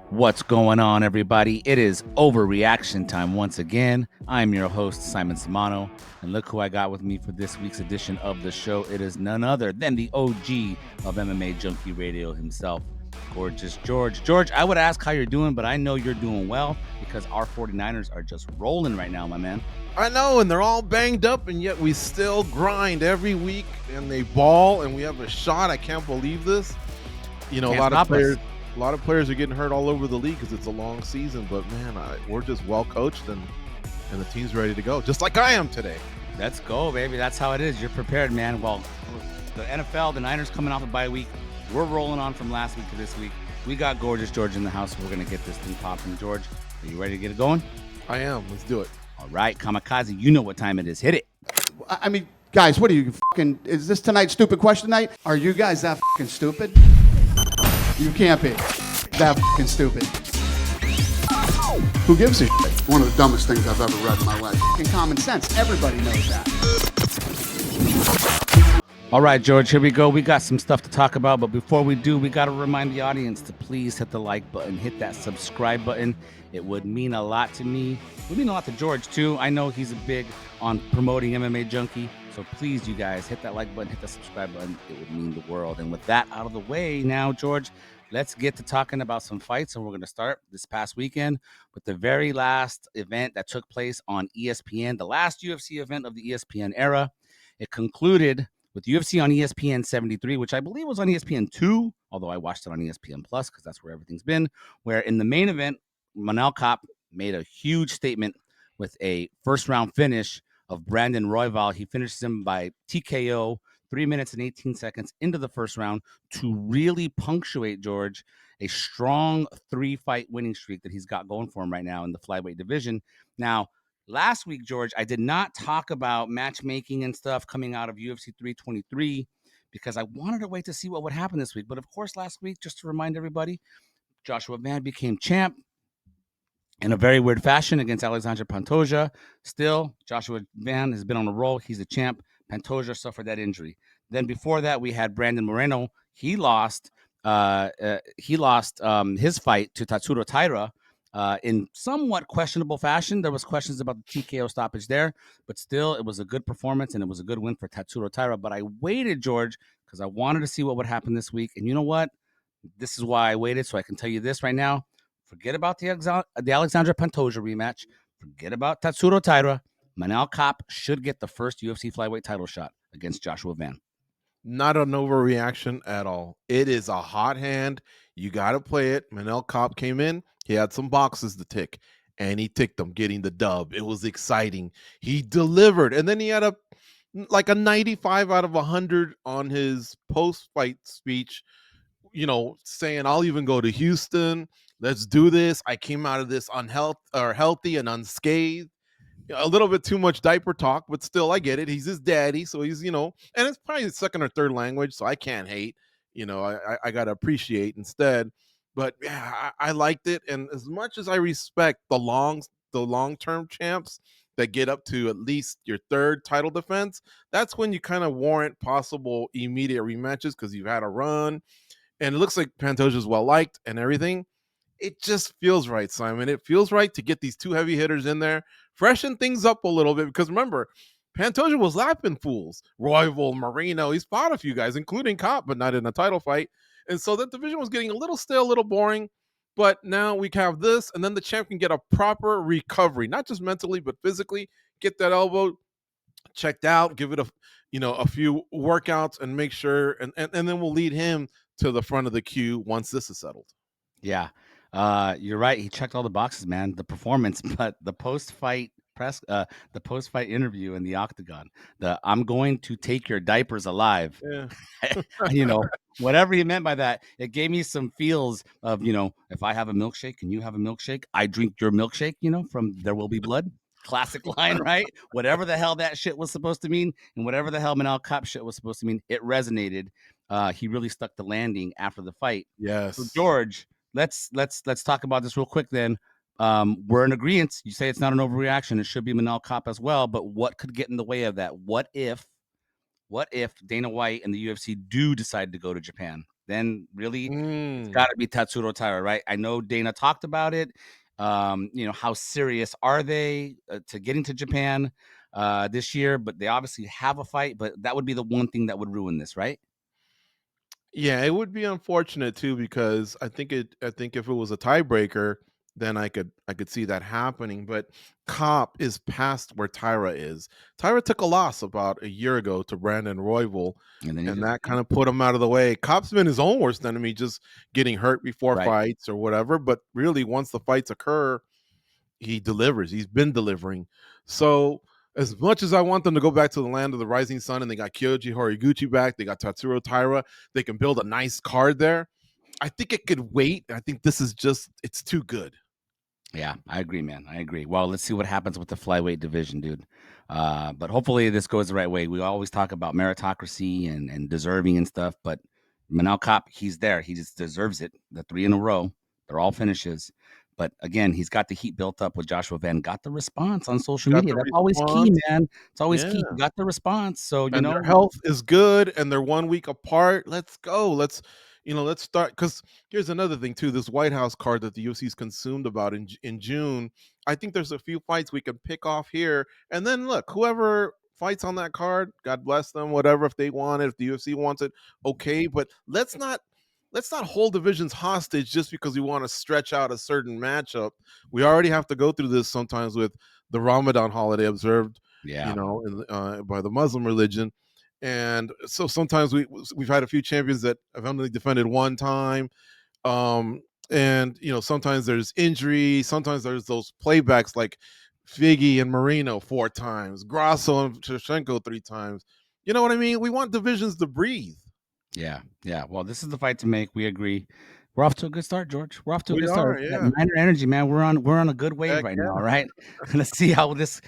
What's going on, everybody? It is Overreaction Time once again. I'm your host, Simon Samano, and look who I got with me for this week's edition of the show. It is none other than the OG of MMA Junkie Radio himself, Gorgeous George. George, I would ask how you're doing, but I know you're doing well because our 49ers are just rolling right now, my man. I know, and they're all banged up, and yet we still grind every week, and they ball, and we have a shot. I can't believe this. You know, a lot of players are getting hurt all over the league because it's a long season. But man, we're just well coached, and the team's ready to go, just like I am today. Let's go, baby. That's how it is. You're prepared, man. Well, the NFL, the Niners coming off a bye week. We're rolling on from last week to this week. We got Gorgeous George in the house. We're gonna get this thing popping. George, are you ready to get it going? I am. Let's do it. All right, Kamikaze, you know what time it is. Hit it. I mean, guys, what are you fucking? Is this tonight's stupid question night? Are you guys that fucking stupid? You can't be that fucking stupid. Who gives a shit? One of the dumbest things I've ever read in my life. Fucking common sense. Everybody knows that. All right, George, here we go. We got some stuff to talk about, but before we do, we got to remind the audience to please hit the like button, hit that subscribe button. It would mean a lot to me. It would mean a lot to George, too. I know he's a big on promoting MMA Junkie, so please, you guys, hit that like button, hit that subscribe button. It would mean the world. And with that out of the way now, George, let's get to talking about some fights, and we're going to start this past weekend with the very last event that took place on ESPN, the last UFC event of the ESPN era. It concluded with UFC on ESPN 73, which I believe was on ESPN 2, although I watched it on ESPN Plus because that's where everything's been, where in the main event, Manel Kape made a huge statement with a first-round finish of Brandon Royval. He finishes him by TKO 3 minutes and 18 seconds into the first round to really punctuate, George, a strong 3-fight winning streak that he's got going for him right now in the flyweight division. Now, last week, George, I did not talk about matchmaking and stuff coming out of UFC 323 because I wanted to wait to see what would happen this week. But of course, last week, just to remind everybody, Joshua Van became champ in a very weird fashion against Alexandre Pantoja. Still, Joshua Van has been on a roll. He's a champ. Pantoja suffered that injury. Then before that, we had Brandon Moreno. He lost his fight to Tatsuro Taira in somewhat questionable fashion. There was questions about the TKO stoppage there, but still, it was a good performance, and it was a good win for Tatsuro Taira. But I waited, George, because I wanted to see what would happen this week. And you know what? This is why I waited, so I can tell you this right now. Forget about the Alexandre Pantoja rematch. Forget about Tatsuro Taira. Manel Kape should get the first UFC flyweight title shot against Joshua Van. Not an overreaction at all. It is a hot hand. You got to play it. Manel Kape came in. He had some boxes to tick, and he ticked them, getting the dub. It was exciting. He delivered, and then he had a 95 out of 100 on his post-fight speech, saying, I'll even go to Houston. Let's do this. I came out of this healthy and unscathed. A little bit too much diaper talk, but still, I get it. He's his daddy, so he's, and it's probably his second or third language, so I can't hate. I got to appreciate instead. But yeah, I liked it. And as much as I respect the long-term champs that get up to at least your third title defense, that's when you kind of warrant possible immediate rematches because you've had a run. And it looks like Pantoja's well-liked and everything. It just feels right, Simon. It feels right to get these two heavy hitters in there, freshen things up a little bit. Because remember, Pantoja was lapping fools. Royval, Moreno, he's fought a few guys, including Kape, but not in a title fight. And so that division was getting a little stale, a little boring. But now we have this, and then the champ can get a proper recovery, not just mentally, but physically. Get that elbow checked out, give it a few workouts, and make sure, and then we'll lead him to the front of the queue once this is settled. Yeah, you're right. He checked all the boxes, man. The performance, but the post-fight the post-fight interview in the octagon, I'm going to take your diapers alive. Yeah. Whatever he meant by that, it gave me some feels of, if I have a milkshake and you have a milkshake, I drink your milkshake, from There Will Be Blood. Classic line, right? Whatever the hell that shit was supposed to mean, and whatever the hell Manel Kape shit was supposed to mean, it resonated. He really stuck the landing after the fight. Yes. So George, let's talk about this real quick then. We're in agreement. You say it's not an overreaction. It should be Manel Kape as well. But what could get in the way of that? What if Dana White and the UFC do decide to go to Japan? then really it's Mm. got to be Tatsuro Taira, right? I know Dana talked about it. How serious are they to getting to Japan this year? But they obviously have a fight, but that would be the one thing that would ruin this, right? Yeah, it would be unfortunate too because I think if it was a tiebreaker, then I could see that happening. But Cop is past where Tyra is. Tyra took a loss about a year ago to Brandon Royval, And then and that kind of put him out of the way. Cop's been his own worst enemy, just getting hurt before right. fights or whatever. But really, once the fights occur, he delivers. He's been delivering. So as much as I want them to go back to the land of the rising sun, and they got Kyoji Horiguchi back, they got Tatsuro Taira, they can build a nice card there. I think it could wait. I think this is just it's too good. Yeah, I agree, man. I agree. Well, let's see what happens with the flyweight division, dude. But hopefully this goes the right way. We always talk about meritocracy and deserving and stuff, but Manel Kape, he's there. He just deserves it. The 3 in a row, they're all finishes. But again, he's got the heat built up with Joshua Van. Got the response on social Got media. the That's always key, response. man. It's always Yeah. key. You got the response. So, And their health is good and they're 1 week apart. Let's go. Let's start, because here's another thing too. This White House card that the UFC's consumed about in June. I think there's a few fights we can pick off here. And then look, whoever fights on that card, God bless them, whatever. If they want it, if the UFC wants it, okay. But let's not hold divisions hostage just because we want to stretch out a certain matchup. We already have to go through this sometimes with the Ramadan holiday observed, yeah. by the Muslim religion. And so sometimes we've had a few champions that have only defended one time. And sometimes there's injury, sometimes there's those playbacks like Figgy and Marino 4 times, Grasso and Shevchenko 3 times. You know what I mean? We want divisions to breathe. Yeah. Well, this is the fight to make. We agree. We're off to a good start, George. We're off to a We good are, start. yeah. That minor energy, man. We're on a good wave Heck right yeah. now. All right. Let's see how this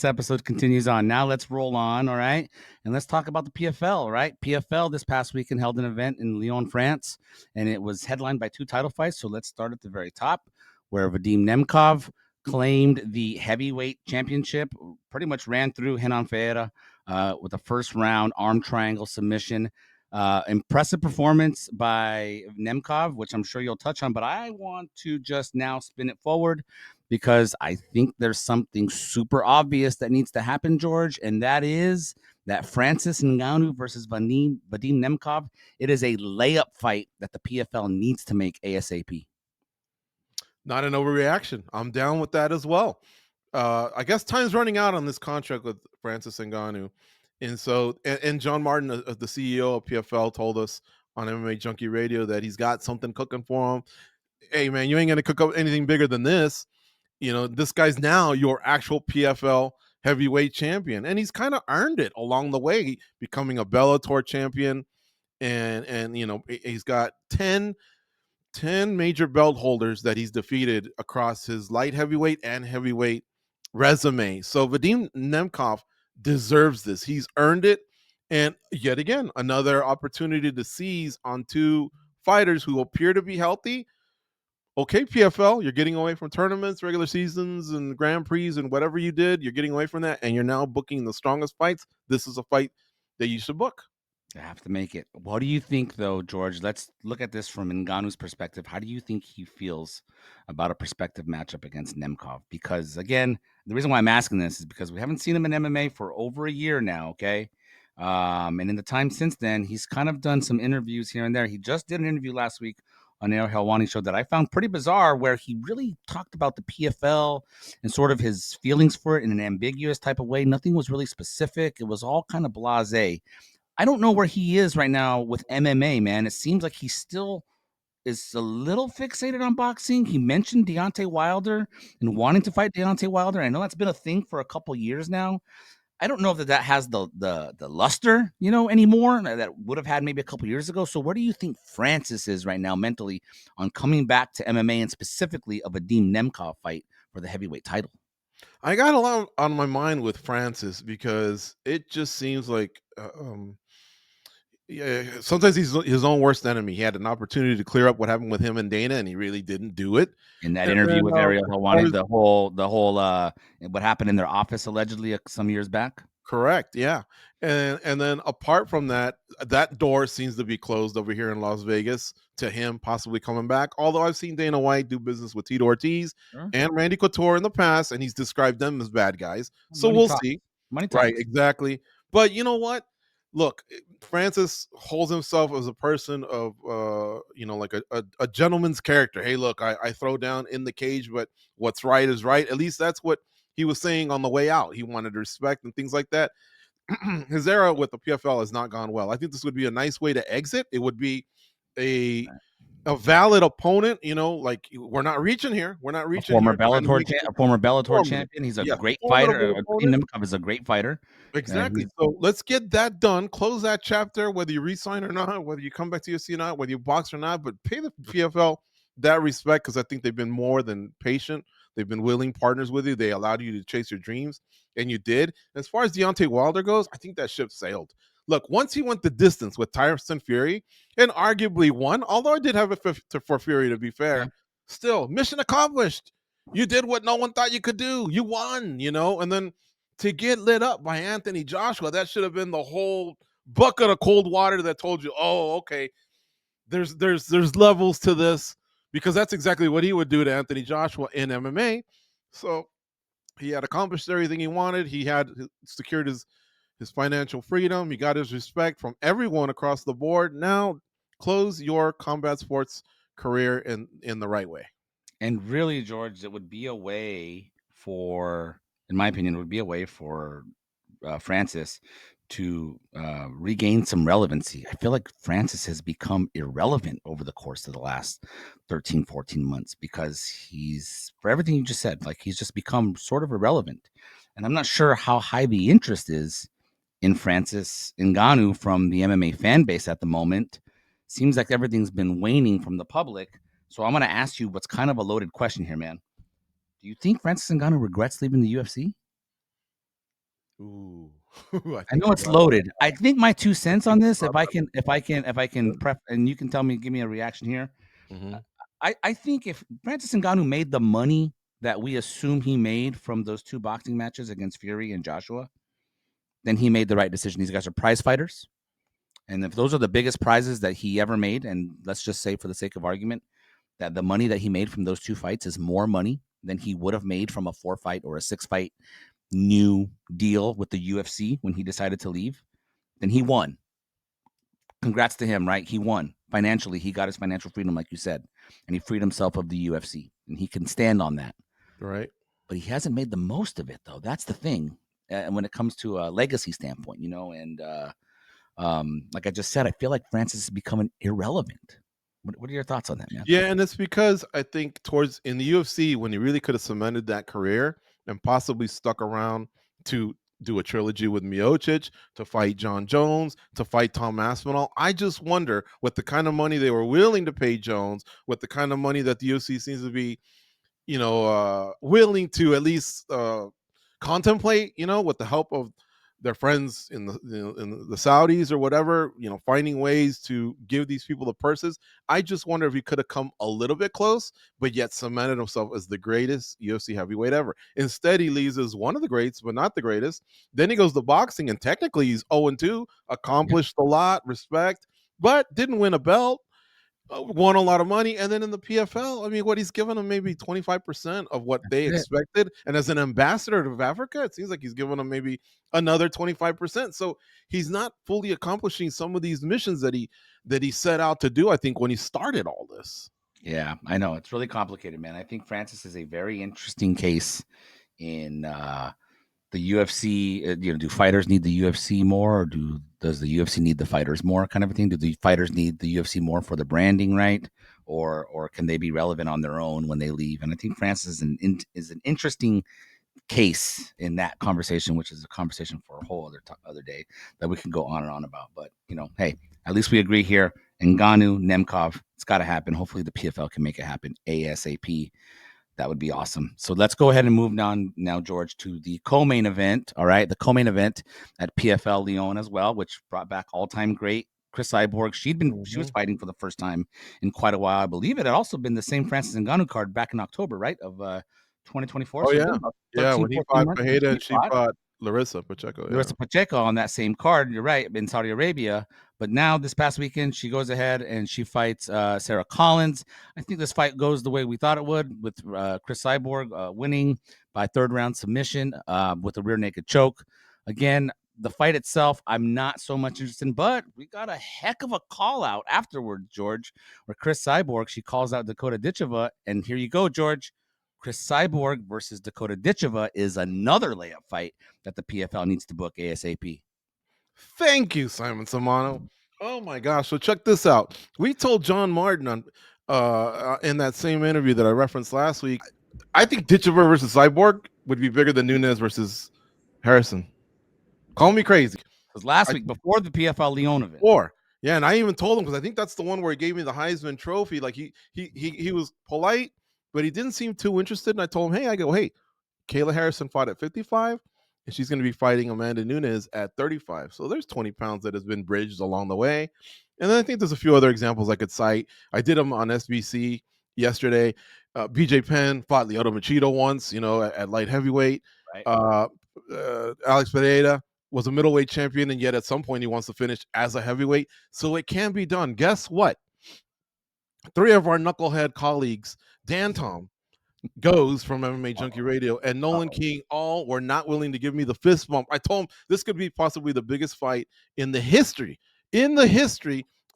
episode continues on. Now let's roll on. All right. And let's talk about the PFL. All right. PFL this past weekend held an event in Lyon, France, and it was headlined by 2 title fights. So let's start at the very top, where Vadim Nemkov claimed the heavyweight championship, pretty much ran through Renan Ferreira with a first round arm triangle submission. Impressive performance by Nemkov, which I'm sure you'll touch on, but I want to just now spin it forward because I think there's something super obvious that needs to happen, George, and that is that Francis Ngannou versus Vadim Nemkov. It is a layup fight that the PFL needs to make ASAP. Not an overreaction. I'm down with that as well. I guess time's running out on this contract with Francis Ngannou. And so, and John Martin, the CEO of PFL, told us on MMA Junkie Radio that he's got something cooking for him. Hey, man, you ain't going to cook up anything bigger than this. This guy's now your actual PFL heavyweight champion. And he's kind of earned it along the way, becoming a Bellator champion. And he's got 10 major belt holders that he's defeated across his light heavyweight and heavyweight resume. So Vadim Nemkov deserves this. He's earned it. And yet again, another opportunity to seize on 2 fighters who appear to be healthy. Okay, PFL, you're getting away from tournaments, regular seasons, and Grand Prix, and whatever you did, you're getting away from that, and you're now booking the strongest fights. This is a fight that you should book. I have to make it. What do you think, though, George? Let's look at this from Ngannou's perspective. How do you think he feels about a prospective matchup against Nemkov? Because, again, the reason why I'm asking this is because we haven't seen him in MMA for over a year now, okay? And in the time since then, he's kind of done some interviews here and there. He just did an interview last week on Air Helwani show that I found pretty bizarre, where he really talked about the PFL and sort of his feelings for it in an ambiguous type of way. Nothing was really specific. It was all kind of blasé. I don't know where he is right now with MMA, man. It seems like he still is a little fixated on boxing. He mentioned Deontay Wilder and wanting to fight Deontay Wilder. I know that's been a thing for a couple years now. I don't know that has the luster, anymore that would have had maybe a couple years ago. So where do you think Francis is right now mentally on coming back to MMA and specifically a Vadim Nemkov fight for the heavyweight title? I got a lot on my mind with Francis because it just seems like yeah, sometimes he's his own worst enemy. He had an opportunity to clear up what happened with him and Dana, and he really didn't do it. In that And interview then, with Ariel Helwani, the whole what happened in their office allegedly some years back. Correct. Yeah. And then apart from that, that door seems to be closed over here in Las Vegas to him possibly coming back. Although I've seen Dana White do business with Tito Ortiz and Randy Couture in the past, and he's described them as bad guys. So Money we'll talks. see. Money Right, talks. exactly. But you know what? Look, Francis holds himself as a person of like a gentleman's character. Hey, look, I throw down in the cage, but what's right is right. At least that's what he was saying on the way out. He wanted respect and things like that. His era with the PFL has not gone well. I think this would be a nice way to exit. It would be a valid opponent. Like we're not reaching here. We're not A reaching former here. Trying to Bellator, make it a former Bellator formidable. champion. He's a Yeah, great formidable fighter. Vadim opponent. Nemkov is a great fighter. Exactly. So let's get that done. Close that chapter, whether you resign or not, whether you come back to UFC or not, whether you box or not, but pay the PFL that respect because I think they've been more than patient. They've been willing partners with you. They allowed you to chase your dreams, and you did. As far as Deontay Wilder goes, I think that ship sailed. Look, once he went the distance with Tyson Fury and arguably won, although I did have a fifth for Fury, to be fair, still, mission accomplished. You did what no one thought you could do. You won, and then to get lit up by Anthony Joshua, that should have been the whole bucket of cold water that told you, oh, okay, there's levels to this, because that's exactly what he would do to Anthony Joshua in MMA. So he had accomplished everything he wanted. He had secured his financial freedom. He got his respect from everyone across the board. Now close your combat sports career in the right way. And really, George, it would be a way for, in my opinion, it would be a way for Francis to regain some relevancy. I feel like Francis has become irrelevant over the course of the last 13, 14 months because he's, for everything you just said, like he's just become sort of irrelevant. And I'm not sure how high the interest is in Francis Ngannou from the MMA fan base at the moment. Seems like everything's been waning from the public. So I'm going to ask you what's kind of a loaded question here, man. Do you think Francis Ngannou regrets leaving the UFC? Ooh. I know it's loaded. I think my 2 cents on this, if I can prep, and you can tell me, give me a reaction here. Mm-hmm. I think if Francis Ngannou made the money that we assume he made from those 2 boxing matches against Fury and Joshua, then he made the right decision. These guys are prize fighters. And if those are the biggest prizes that he ever made, and let's just say for the sake of argument, that the money that he made from those 2 fights is more money than he would have made from a 4-fight or a 6-fight new deal with the UFC when he decided to leave, then he won. Congrats to him, right? He won. Financially, he got his financial freedom, like you said, and he freed himself of the UFC, and he can stand on that. Right. But he hasn't made the most of it, though. That's the thing. And when it comes to a legacy standpoint, and like I just said, I feel like Francis is becoming irrelevant. What are your thoughts on that, man? Yeah, and it's because I think in the UFC, when he really could have cemented that career and possibly stuck around to do a trilogy with Miocic, to fight Jon Jones, to fight Tom Aspinall, I just wonder, with the kind of money they were willing to pay Jones, with the kind of money that the UFC seems to be, willing to at least contemplate, with the help of their friends in the Saudis or whatever, finding ways to give these people the purses. I just wonder if he could have come a little bit close, but yet cemented himself as the greatest UFC heavyweight ever. Instead, he leaves as one of the greats, but not the greatest. Then he goes to boxing, and technically he's 0-2, accomplished a lot, respect, but didn't win a belt. Won a lot of money, and then in the PFL, I mean, what he's given them maybe 25% of what they expected, and as an ambassador of Africa, it seems like he's given them maybe another 25%. So he's not fully accomplishing some of these missions that he set out to do, I think, when he started all this. Yeah, I know it's really complicated, man. I think Francis is a very interesting case in the UFC. Do fighters need the UFC more, or does the UFC need the fighters more, kind of a thing? Do the fighters need the UFC more for the branding, right? Or can they be relevant on their own when they leave? And I think Francis is an interesting case in that conversation, which is a conversation for a whole other day that we can go on and on about. But hey, at least we agree here. Ngannou, Nemkov, it's got to happen. Hopefully the PFL can make it happen ASAP. That would be awesome. So let's go ahead and move on now, George, to the co-main event. All right, the co-main event at PFL Lyon as well, which brought back all-time great Cris Cyborg. She was fighting for the first time in quite a while. I believe it had also been the same Francis Ngannou card back in October, right, of 2024. Oh, so yeah. Yeah, when he fought Fajeda and she fought Larissa Pacheco. Larissa Pacheco on that same card. You're right, in Saudi Arabia. But now this past weekend, she goes ahead and she fights Sarah Collins. I think this fight goes the way we thought it would, with Cris Cyborg winning by third round submission with a rear naked choke. Again, the fight itself, I'm not so much interested in, but we got a heck of a call out afterward, George, where Cris Cyborg, she calls out Dakota Ditcheva. And here you go, George. Cris Cyborg versus Dakota Ditcheva is another layup fight that the PFL needs to book ASAP. Thank you, Simon Samano. Oh my gosh! So check this out. We told John Martin on in that same interview that I referenced last week. I think Ditcheva versus Cyborg would be bigger than Nunes versus Harrison. Call me crazy. Because last week before the PFL Leon event. Yeah, and I even told him, because I think that's the one where he gave me the Heisman Trophy. Like he was polite, but he didn't seem too interested. And I told him, hey, Kayla Harrison fought at 55. And she's going to be fighting Amanda Nunes at 35. So there's 20 pounds that has been bridged along the way. And then I think there's a few other examples I could cite. I did them on SBC yesterday. BJ Penn fought Lyoto Machida once, at light heavyweight. Right. Alex Pereira was a middleweight champion, and yet at some point he wants to finish as a heavyweight. So it can be done. Guess what? 3 of our knucklehead colleagues, Dan Tom, goes from MMA Junkie Radio, and Nolan King all were not willing to give me the fist bump. I told him this could be possibly the biggest fight in the history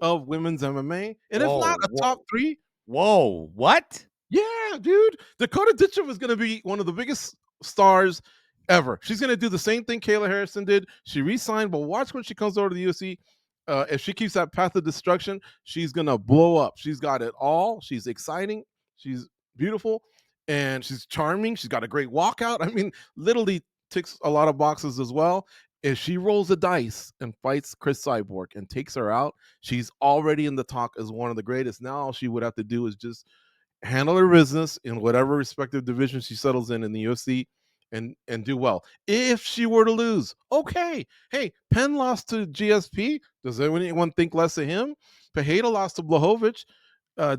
of women's MMA, and if not a top 3. Whoa, what? Yeah, dude. Dakota Ditcheva is going to be one of the biggest stars ever. She's going to do the same thing Kayla Harrison did. She re-signed, but watch when she comes over to the UFC. If she keeps that path of destruction, she's going to blow up. She's got it all. She's exciting. She's beautiful. And she's charming. She's got a great walkout. I mean, literally ticks a lot of boxes as well. If she rolls the dice and fights Cris Cyborg and takes her out, she's already in the talk as one of the greatest. Now all she would have to do is just handle her business in whatever respective division she settles in the UFC and do well. If she were to lose, okay. Hey, Penn lost to GSP. Does anyone think less of him? Pereira lost to Blachowicz.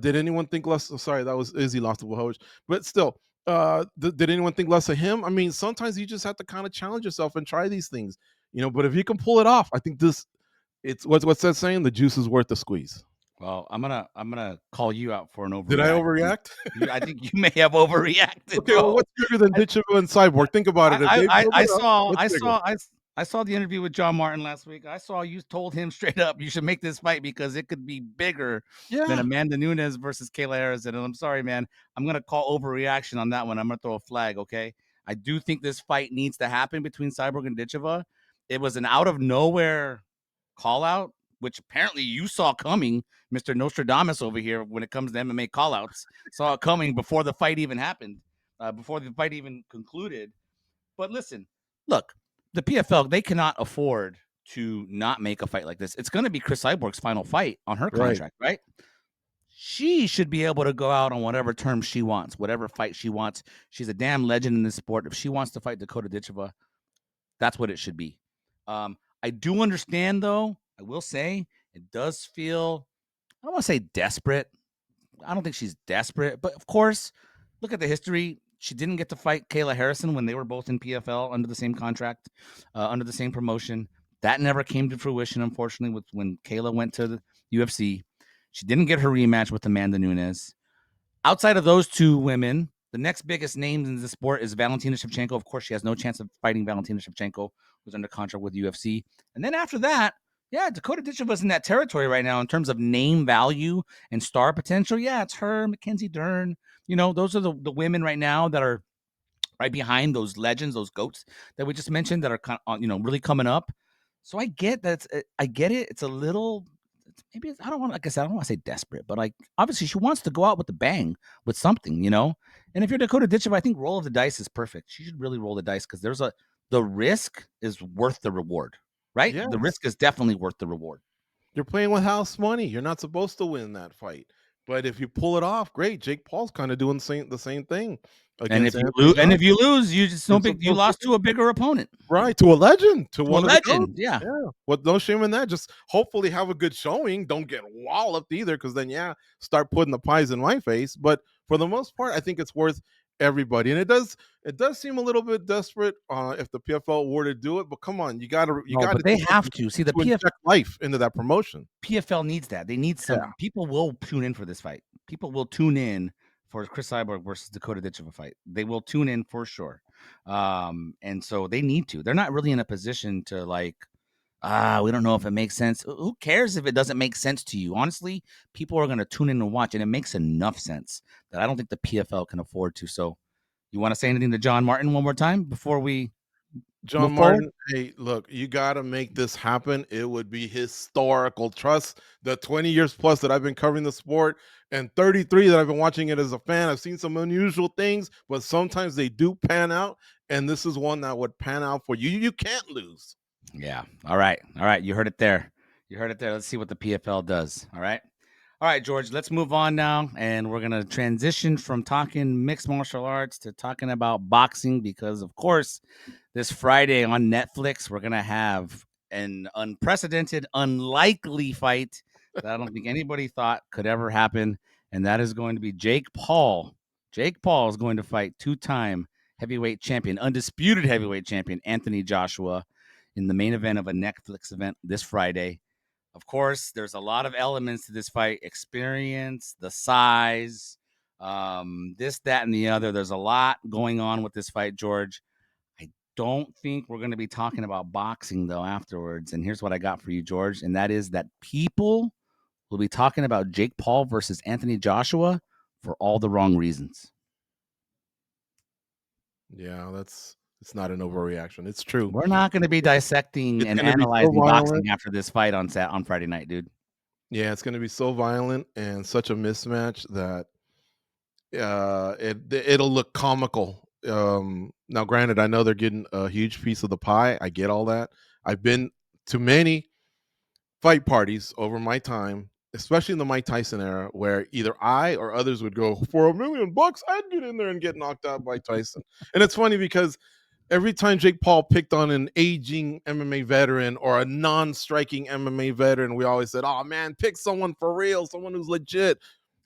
Did anyone think less? Sorry, that was Izzy lost to Blachowicz. But still, did anyone think less of him? I mean, sometimes you just have to kind of challenge yourself and try these things, but if you can pull it off, I think it's what's that saying? The juice is worth the squeeze. Well, I'm gonna call you out for an overreact. Did I overreact? I think you may have overreacted. Okay, well, what's bigger than Ditcheva and Cyborg? Think about it. I saw the interview with John Martin last week. I saw you told him straight up you should make this fight because it could be bigger than Amanda Nunes versus Kayla Harrison. And I'm sorry, man. I'm gonna call overreaction on that one. I'm gonna throw a flag. Okay, I do think this fight needs to happen between Cyborg and Ditcheva. It was an out of nowhere call out, which apparently you saw coming, Mr. Nostradamus over here, when it comes to MMA callouts. Saw it coming before the fight even happened, before the fight even concluded. But listen, look, the PFL, they cannot afford to not make a fight like this. It's going to be Cris Cyborg's final fight on her contract, right? She should be able to go out on whatever terms she wants, whatever fight she wants. She's a damn legend in this sport. If she wants to fight Dakota Ditcheva, that's what it should be. I do understand, though, I will say, it does feel, I don't want to say desperate. I don't think she's desperate. But, of course, look at the history. She didn't get to fight Kayla Harrison when they were both in PFL under the same contract, under the same promotion. That never came to fruition, unfortunately, when Kayla went to the UFC. She didn't get her rematch with Amanda Nunes. Outside of those two women, the next biggest name in the sport is Valentina Shevchenko. Of course, she has no chance of fighting Valentina Shevchenko, who's under contract with UFC. And then after that, Dakota Ditcheva's in that territory right now in terms of name value and star potential. Yeah, it's her, Mackenzie Dern. Those are the women right now that are right behind those legends, those goats that we just mentioned that are kind of, really coming up. So I get that. I get it. It's a little, maybe I don't want to say desperate, but like obviously she wants to go out with a bang with something, And if you're Dakota Ditcheva, I think roll of the dice is perfect. She should really roll the dice because the risk is worth the reward, right? Yes. The risk is definitely worth the reward. You're playing with house money. You're not supposed to win that fight. But if you pull it off, great. Jake Paul's kind of doing the same thing. And if you lose, you just you lost to a bigger opponent, right? To a legend, to one legend, yeah. Well, no shame in that. Just hopefully have a good showing. Don't get walloped either, because then start putting the pies in my face. But for the most part, I think it's worth everybody. And it does seem a little bit desperate if the PFL were to do it. But come on, you got to but they have to see the inject life into that promotion. PFL needs that. They need some people will tune in for this fight. People will tune in for Cris Cyborg versus Dakota Ditcheva fight. They will tune in for sure. And so they need to. They're not really in a position to like, we don't know if it makes sense. Who cares if it doesn't make sense to you? Honestly, people are going to tune in and watch, and it makes enough sense that I don't think the PFL can afford to. So you want to say anything to John Martin one more time before we John Martin, hey, look, you got to make this happen. It would be historical. Trust the 20 years plus that I've been covering the sport and 33 that I've been watching it as a fan. I've seen some unusual things, but sometimes they do pan out, and this is one that would pan out for you. You can't lose. Yeah. All right. You heard it there. Let's see what the PFL does. All right, George, let's move on now. And we're going to transition from talking mixed martial arts to talking about boxing because, of course, this Friday on Netflix, we're going to have an unprecedented, unlikely fight that I don't think anybody thought could ever happen. And that is going to be Jake Paul. Jake Paul is going to fight two-time heavyweight champion, undisputed heavyweight champion, Anthony Joshua, in the main event of a Netflix event this Friday. Of course, there's a lot of elements to this fight: experience, the size, this, that, and the other. There's a lot going on with this fight, George. I don't think we're going to be talking about boxing, though, afterwards. And here's what I got for you, George, and that is that people will be talking about Jake Paul versus Anthony Joshua for all the wrong reasons. Yeah, it's not an overreaction. It's true. We're not going to be dissecting and analyzing boxing after this fight on Friday night, dude. Yeah, it's going to be so violent and such a mismatch that it'll look comical. Now, granted, I know they're getting a huge piece of the pie. I get all that. I've been to many fight parties over my time, especially in the Mike Tyson era, where either I or others would go, for $1 million, I'd get in there and get knocked out by Tyson. And it's funny because every time Jake Paul picked on an aging MMA veteran or a non-striking MMA veteran, we always said, oh, man, pick someone for real, someone who's legit.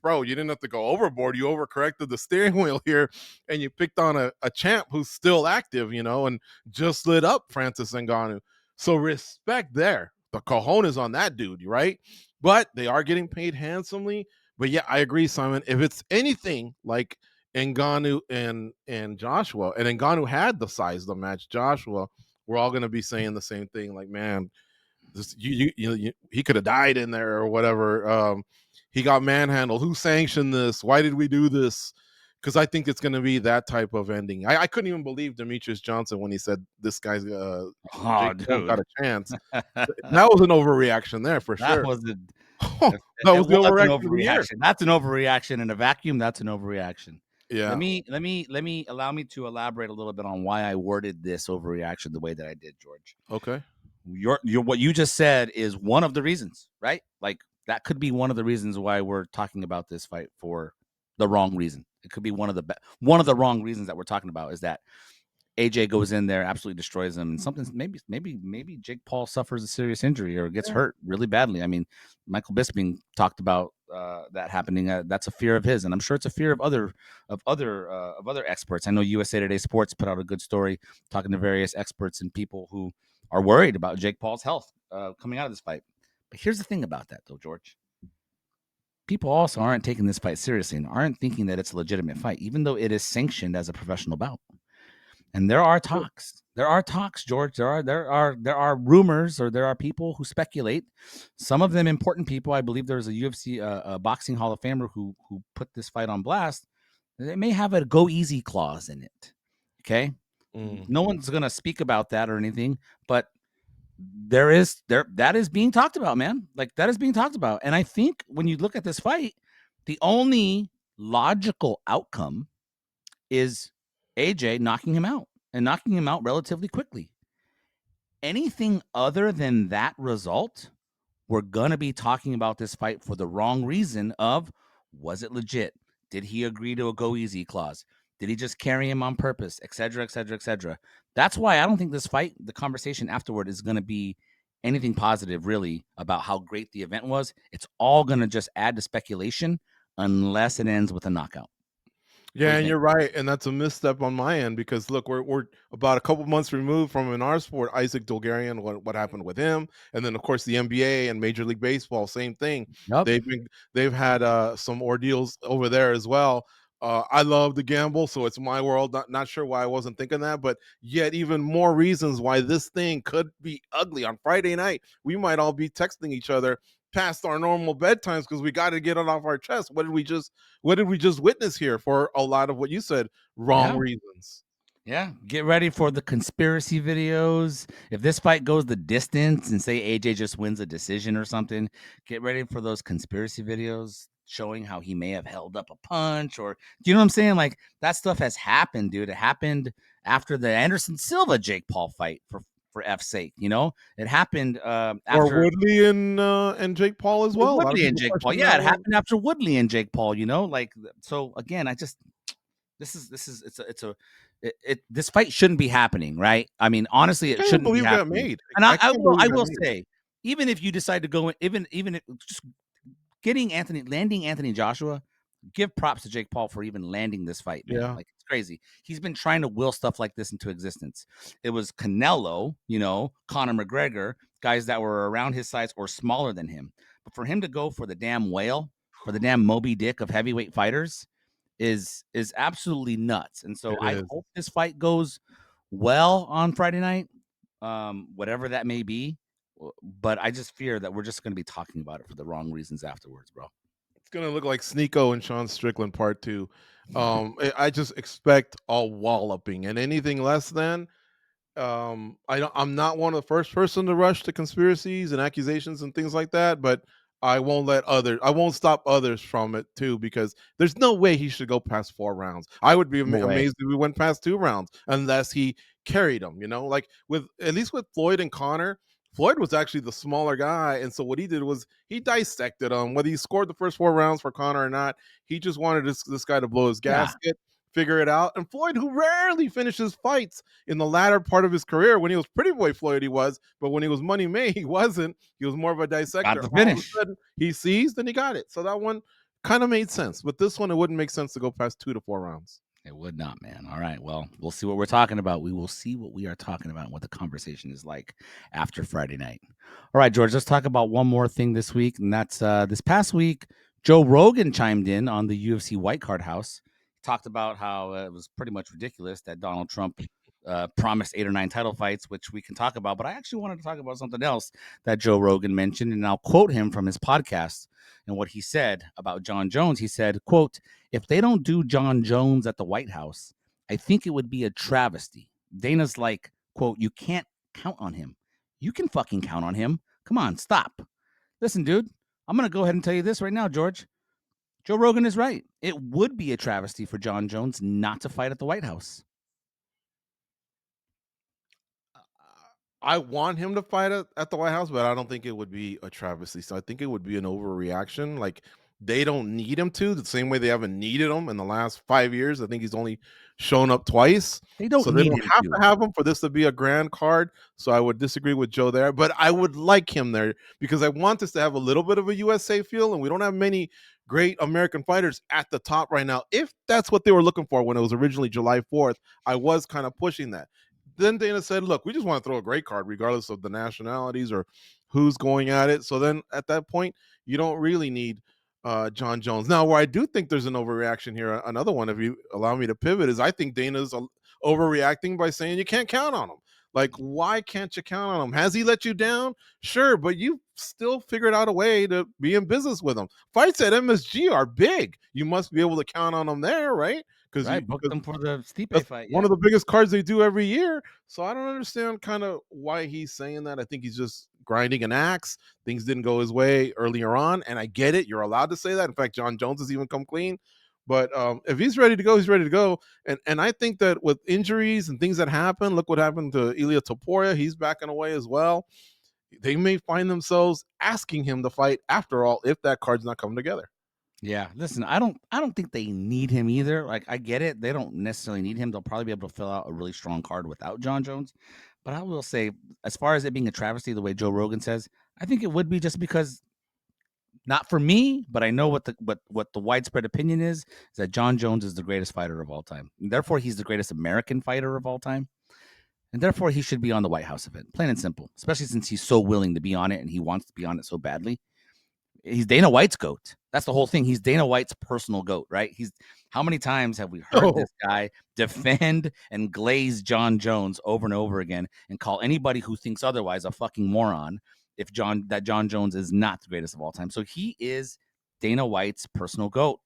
Bro, you didn't have to go overboard. You overcorrected the steering wheel here, and you picked on a champ who's still active, and just lit up Francis Ngannou. So respect there. The cojones on that dude, right? But they are getting paid handsomely. But yeah, I agree, Simon. If it's anything like Ngannou and Joshua, and Ngannou had the size of the match, Joshua, we're all going to be saying the same thing. Like, man, this, he could have died in there or whatever. He got manhandled. Who sanctioned this? Why did we do this? Because I think it's going to be that type of ending. I couldn't even believe Demetrius Johnson when he said this guy's got a chance. That was an overreaction there for sure. That was the overreaction. That's an overreaction in a vacuum. That's an overreaction. Yeah. Allow me to elaborate a little bit on why I worded this overreaction the way that I did, George. Okay. What you just said is one of the reasons, right? Like that could be one of the reasons why we're talking about this fight for the wrong reason. It could be one of the wrong reasons that we're talking about is that AJ goes in there, absolutely destroys him, and something maybe Jake Paul suffers a serious injury or gets hurt really badly. I mean, Michael Bisping talked about that happening. That's a fear of his, and I'm sure it's a fear of other experts. I know USA Today Sports put out a good story talking to various experts and people who are worried about Jake Paul's health coming out of this fight. But here's the thing about that, though, George. People also aren't taking this fight seriously and aren't thinking that it's a legitimate fight, even though it is sanctioned as a professional bout. And there are talks. There are talks, George. There are rumors, or there are people who speculate. Some of them important people. I believe there's a UFC a boxing Hall of Famer who put this fight on blast. They may have a go easy clause in it. Okay, no one's gonna speak about that or anything, but that is being talked about, man. Like that is being talked about. And I think when you look at this fight, the only logical outcome is AJ knocking him out and knocking him out relatively quickly. Anything other than that result, we're going to be talking about this fight for the wrong reason of, was it legit? Did he agree to a go easy clause? Did he just carry him on purpose, et cetera, et cetera, et cetera? That's why I don't think this fight, the conversation afterward is going to be anything positive really about how great the event was. It's all going to just add to speculation unless it ends with a knockout. Yeah, and you're right, and that's a misstep on my end because look, we're about a couple months removed from in our sport, Isaac Dolgarian, what happened with him, and then of course the NBA and Major League Baseball, same thing. Yep. They've had some ordeals over there as well. I love the gamble, so it's my world. Not sure why I wasn't thinking that, but yet even more reasons why this thing could be ugly on Friday night. We might all be texting each other past our normal bedtimes because we got to get it off our chest. What did we just witness here for a lot of what you said wrong reasons? Yeah, get ready for the conspiracy videos. If this fight goes the distance and say AJ just wins a decision or something, get ready for those conspiracy videos showing how he may have held up a punch, or do you know what I'm saying? Like, that stuff has happened, dude. It happened after the Anderson Silva Jake Paul fight for F's sake. You know, it happened Or after Woodley and Jake Paul as well. A lot of Woodley and people Jake Paul. question Yeah, that it one. happened after Woodley and Jake Paul. You know, like, so again, this fight shouldn't be happening, right? I mean, honestly, it I can't shouldn't be believe it got happening. made. And I can't believe I it got will made. say, even if you decide to go, even if just landing Anthony Joshua, give props to Jake Paul for even landing this fight, man. Yeah. Like, it's crazy. He's been trying to will stuff like this into existence. It was Canelo, you know, Conor McGregor, guys that were around his size or smaller than him. But for him to go for the damn whale, for the damn Moby Dick of heavyweight fighters, is absolutely nuts. And so It I is. hope this fight goes well on Friday night, whatever that may be. But I just fear that we're just going to be talking about it for the wrong reasons afterwards, bro. It's gonna look like Sneeko and Sean Strickland part 2. I just expect a walloping, and anything less than I'm not one of the first person to rush to conspiracies and accusations and things like that, but I won't stop others from it too, because there's no way he should go past 4 rounds. I would be No way. amazed if we went past 2 rounds unless he carried them, you know, like at least with Floyd and Connor. Floyd was actually the smaller guy, and so what he did was he dissected him. Whether he scored the first 4 rounds for Connor or not, he just wanted this guy to blow his Yeah. gasket, figure it out. And Floyd, who rarely finishes fights in the latter part of his career, when he was Pretty Boy Floyd, he was, but when he was Money May, he wasn't. He was more of a dissector. the All of a finish. sudden, he seized and he got it. So that one kind of made sense. But this one, it wouldn't make sense to go past 2 to 4 rounds. It would not, man. All right. Well, we'll see what we're talking about. We will see what we are talking about and what the conversation is like after Friday night. All right, George, let's talk about one more thing this week. And that's this past week, Joe Rogan chimed in on the UFC White Card House. He talked about how it was pretty much ridiculous that Donald Trump promised 8 or 9 title fights, which we can talk about. But I actually wanted to talk about something else that Joe Rogan mentioned, and I'll quote him from his podcast and what he said about Jon Jones. He said, quote, "If they don't do Jon Jones at the White House, I think it would be a travesty. Dana's like, quote, you can't count on him. You can fucking count on him. Come on, stop. Listen, dude, I'm going to go ahead and tell you this right now, George. Joe Rogan is right. It would be a travesty for Jon Jones not to fight at the White House." I want him to fight at the White House, but I don't think it would be a travesty. So I think it would be an overreaction. Like, they don't need him to, the same way they haven't needed him in the last 5 years. I think he's only shown up twice. They don't So they need don't him have to. to have him for this to be a grand card. So I would disagree with Joe there, but I would like him there because I want this to have a little bit of a USA feel, and we don't have many great American fighters at the top right now. If that's what they were looking for when it was originally July 4th, I was kind of pushing that. Then Dana said, look, we just want to throw a great card regardless of the nationalities or who's going at it. So then at that point, you don't really need Jon Jones. Now, where I do think there's an overreaction here, another one, if you allow me to pivot, is I think Dana's overreacting by saying you can't count on him. Like, why can't you count on him? Has he let you down? Sure, but you still figured out a way to be in business with him. Fights at MSG are big. You must be able to count on him there, right? Right, book them for the Stipe That's fight. one of the biggest cards they do every year. So I don't understand kind of why he's saying that. I think he's just grinding an axe. Things didn't go his way earlier on, and I get it. You're allowed to say that. In fact, Jon Jones has even come clean. But if he's ready to go, he's ready to go. And I think that with injuries and things that happen, look what happened to Ilia Topuria. He's backing away as well. They may find themselves asking him to fight after all if that card's not coming together. Yeah, listen, I don't think they need him either. Like, I get it. They don't necessarily need him. They'll probably be able to fill out a really strong card without Jon Jones. But I will say, as far as it being a travesty, the way Joe Rogan says, I think it would be, just because Not for me, but I know what the widespread opinion is that Jon Jones is the greatest fighter of all time. And therefore, he's the greatest American fighter of all time. And therefore, he should be on the White House event, plain and simple, especially since he's so willing to be on it and he wants to be on it so badly. He's Dana White's GOAT. That's the whole thing. He's Dana White's personal GOAT, right? How many times have we heard this guy defend and glaze Jon Jones over and over again and call anybody who thinks otherwise a fucking moron if Jon Jones is not the greatest of all time. So he is Dana White's personal GOAT.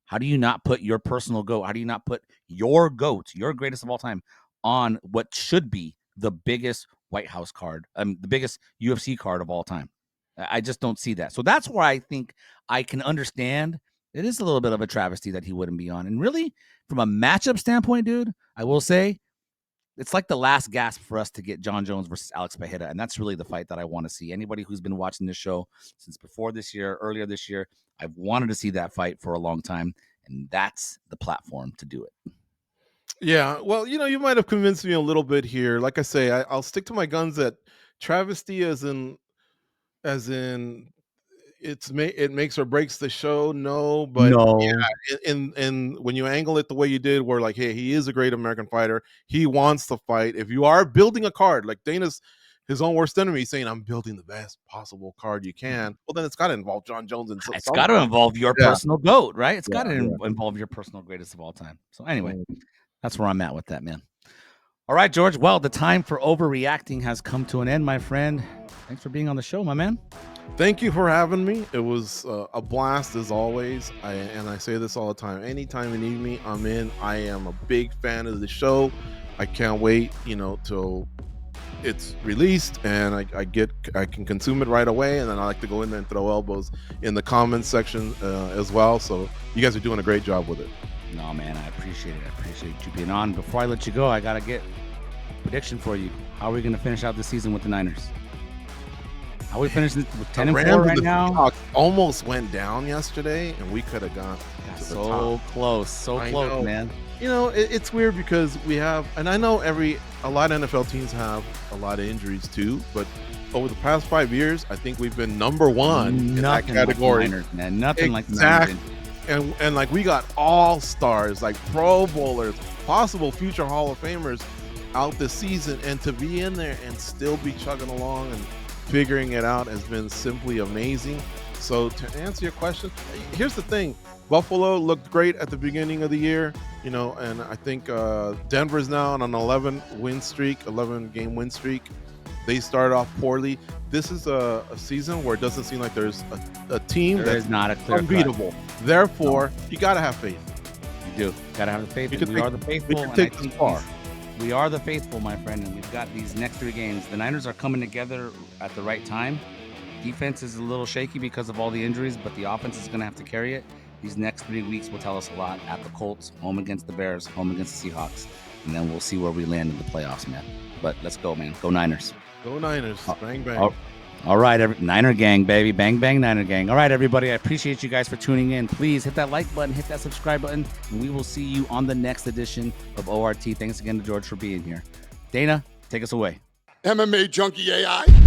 How do you not put your personal GOAT? How do you not put your GOAT, your greatest of all time, on what should be the biggest White House card, the biggest UFC card of all time? I just don't see that. So that's where I think I can understand. It is a little bit of a travesty that he wouldn't be on. And really, from a matchup standpoint, dude, I will say it's like the last gasp for us to get Jon Jones versus Alex Pereira. And that's really the fight that I want to see. Anybody who's been watching this show since earlier this year, I've wanted to see that fight for a long time. And that's the platform to do it. Yeah, well, you might have convinced me a little bit here. Like I say, I'll stick to my guns that travesty as in it makes or breaks the show. No, but yeah, and when you angle it the way you did, where like, hey, he is a great American fighter, he wants to fight. If you are building a card, like Dana's his own worst enemy saying, I'm building the best possible card you can, well, then it's got to involve Jon Jones. And it's got to involve your personal GOAT, right? It's got to involve your personal greatest of all time. So anyway, that's where I'm at with that, man. All right, George. Well, the time for overreacting has come to an end, my friend. Thanks for being on the show, my man. Thank you for having me. It was a blast as always. I say this all the time. Anytime you need me, I'm in. I am a big fan of the show. I can't wait, till it's released and I can consume it right away. And then I like to go in there and throw elbows in the comments section as well. So you guys are doing a great job with it. No, man, I appreciate it. I appreciate you being on. Before I let you go, I got to get a prediction for you. How are we going to finish out the season with the Niners? How are we finishing with 10-4 right now? Almost went down yesterday, and we could have gone to the top. Close, man. It's weird because we have, and I know a lot of NFL teams have a lot of injuries too, but over the past 5 years, I think we've been number one in that category. Like the Niners, man. Nothing like the Niners. And like we got all-stars, like Pro Bowlers, possible future Hall of Famers out this season, and to be in there and still be chugging along and figuring it out has been simply amazing. So to answer your question, here's the thing. Buffalo looked great at the beginning of the year, and I think Denver's now on an 11-game win streak. They started off poorly. This is a season where it doesn't seem like there's a team that's not a clear unbeatable. cut. Therefore, you got to have faith. You do. Got to have the faith. We are the faithful. We can take this far. We are the faithful, my friend, and we've got these next 3 games. The Niners are coming together at the right time. Defense is a little shaky because of all the injuries, but the offense is going to have to carry it. These next 3 weeks will tell us a lot. At the Colts, home against the Bears, home against the Seahawks, and then we'll see where we land in the playoffs, man. But let's go, man. Go Niners. Go Niners. Bang, bang. All right, Niner gang, baby. Bang, bang, Niner gang. All right, everybody. I appreciate you guys for tuning in. Please hit that like button, hit that subscribe button, and we will see you on the next edition of ORT. Thanks again to George for being here. Dana, take us away. MMA Junkie AI.